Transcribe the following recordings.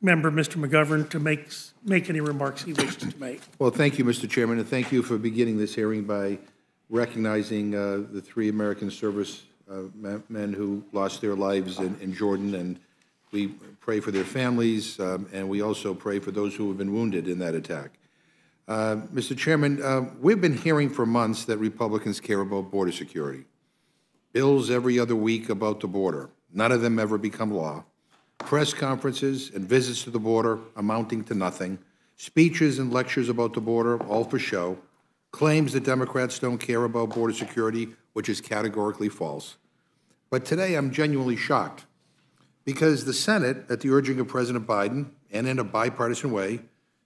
member, Mr. McGovern, to make any remarks he wishes to make. Well, thank you, Mr. Chairman, and thank you for beginning this hearing by recognizing the 3 American service men who lost their lives in Jordan, and we pray for their families, and we also pray for those who have been wounded in that attack. Mr. Chairman, we've been hearing for months that Republicans care about border security. Bills every other week about the border. None of them ever become law. Press conferences and visits to the border amounting to nothing. Speeches and lectures about the border, all for show. Claims that Democrats don't care about border security, which is categorically false. But today I'm genuinely shocked because the Senate, at the urging of President Biden and in a bipartisan way,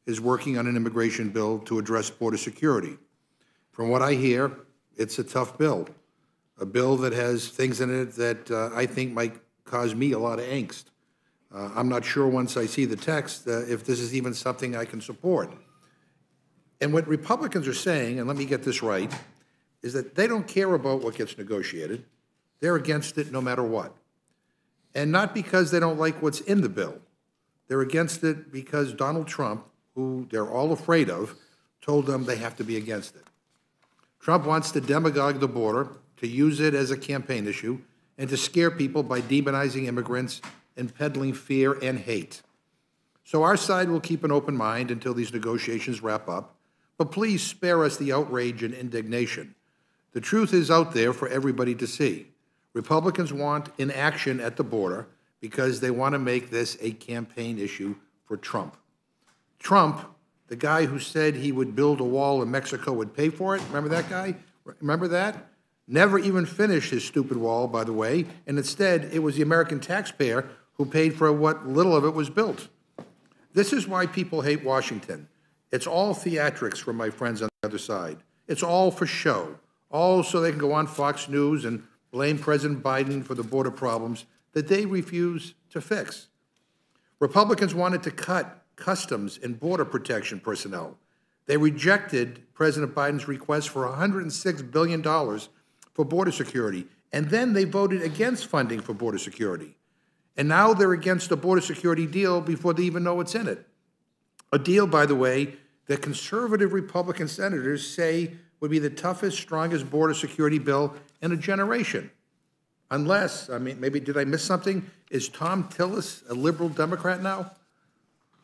is working on an immigration bill to address border security. From what I hear, it's a tough bill, a bill that has things in it that I think might cause me a lot of angst. I'm not sure once I see the text if this is even something I can support. And what Republicans are saying, and let me get this right, is that they don't care about what gets negotiated. They're against it no matter what. And not because they don't like what's in the bill. They're against it because Donald Trump, who they're all afraid of, told them they have to be against it. Trump wants to demagogue the border, to use it as a campaign issue, and to scare people by demonizing immigrants and peddling fear and hate. So our side will keep an open mind until these negotiations wrap up, but please spare us the outrage and indignation. The truth is out there for everybody to see. Republicans want inaction at the border because they want to make this a campaign issue for Trump. Trump, the guy who said he would build a wall and Mexico would pay for it, remember that guy? Remember that? Never even finished his stupid wall, by the way, and instead it was the American taxpayer who paid for what little of it was built. This is why people hate Washington. It's all theatrics from my friends on the other side. It's all for show, all so they can go on Fox News and blame President Biden for the border problems that they refuse to fix. Republicans wanted to cut customs and border protection personnel. They rejected President Biden's request for $106 billion for border security, and then they voted against funding for border security. And now they're against a border security deal before they even know what's in it. A deal, by the way, that conservative Republican senators say would be the toughest, strongest border security bill in a generation. Unless, I mean, maybe did I miss something? Is Tom Tillis a liberal Democrat now?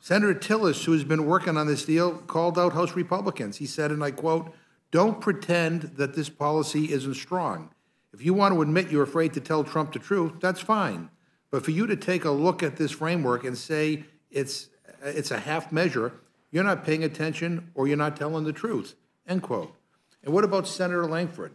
Senator Tillis, who has been working on this deal, called out House Republicans. He said, and I quote, "Don't pretend that this policy isn't strong. If you want to admit you're afraid to tell Trump the truth, that's fine. But for you to take a look at this framework and say it's a half measure, you're not paying attention or you're not telling the truth," end quote. And what about Senator Langford?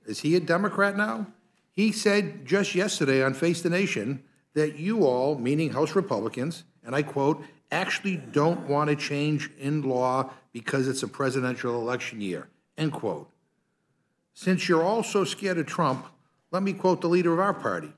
Is he a Democrat now? He said just yesterday on Face the Nation that you all, meaning House Republicans, and I quote, "actually don't want to change in law because it's a presidential election year," end quote. Since you're all so scared of Trump, let me quote the leader of our party,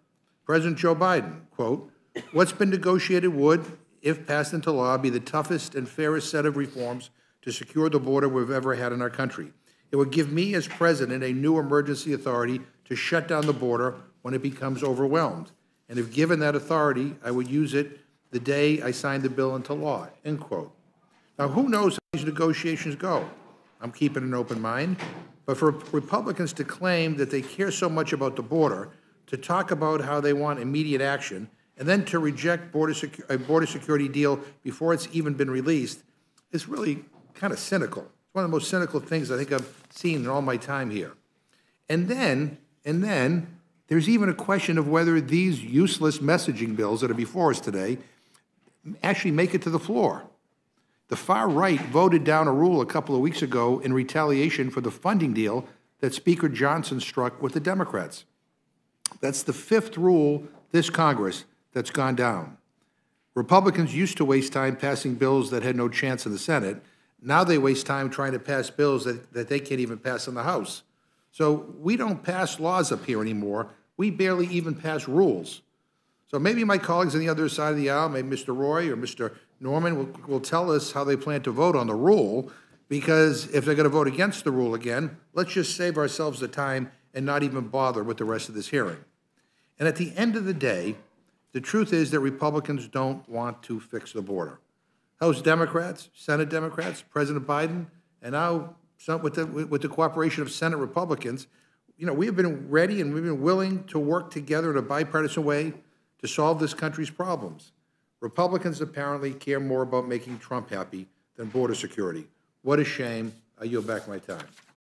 President Joe Biden, quote, "What's been negotiated would, if passed into law, be the toughest and fairest set of reforms to secure the border we've ever had in our country. It would give me, as president, a new emergency authority to shut down the border when it becomes overwhelmed. And if given that authority, I would use it the day I signed the bill into law," end quote. Now, who knows how these negotiations go? I'm keeping an open mind. But for Republicans to claim that they care so much about the border, to talk about how they want immediate action, and then to reject a border security deal before it's even been released is really kind of cynical. It's one of the most cynical things I think I've seen in all my time here. And then there's even a question of whether these useless messaging bills that are before us today actually make it to the floor. The far right voted down a rule a couple of weeks ago in retaliation for the funding deal that Speaker Johnson struck with the Democrats. That's the 5th rule this Congress that's gone down. Republicans used to waste time passing bills that had no chance in the Senate. Now they waste time trying to pass bills that they can't even pass in the House. So we don't pass laws up here anymore. We barely even pass rules. So maybe my colleagues on the other side of the aisle, maybe Mr. Roy or Mr. Norman will tell us how they plan to vote on the rule, because if they're going to vote against the rule again, let's just save ourselves the time and not even bother with the rest of this hearing. And at the end of the day, The truth is that Republicans don't want to fix the border. House Democrats, Senate Democrats, President Biden, and now with the cooperation of Senate Republicans, we have been ready and we've been willing to work together in a bipartisan way to solve this country's problems. Republicans apparently care more about making Trump happy than border security. What a shame. I yield back my time.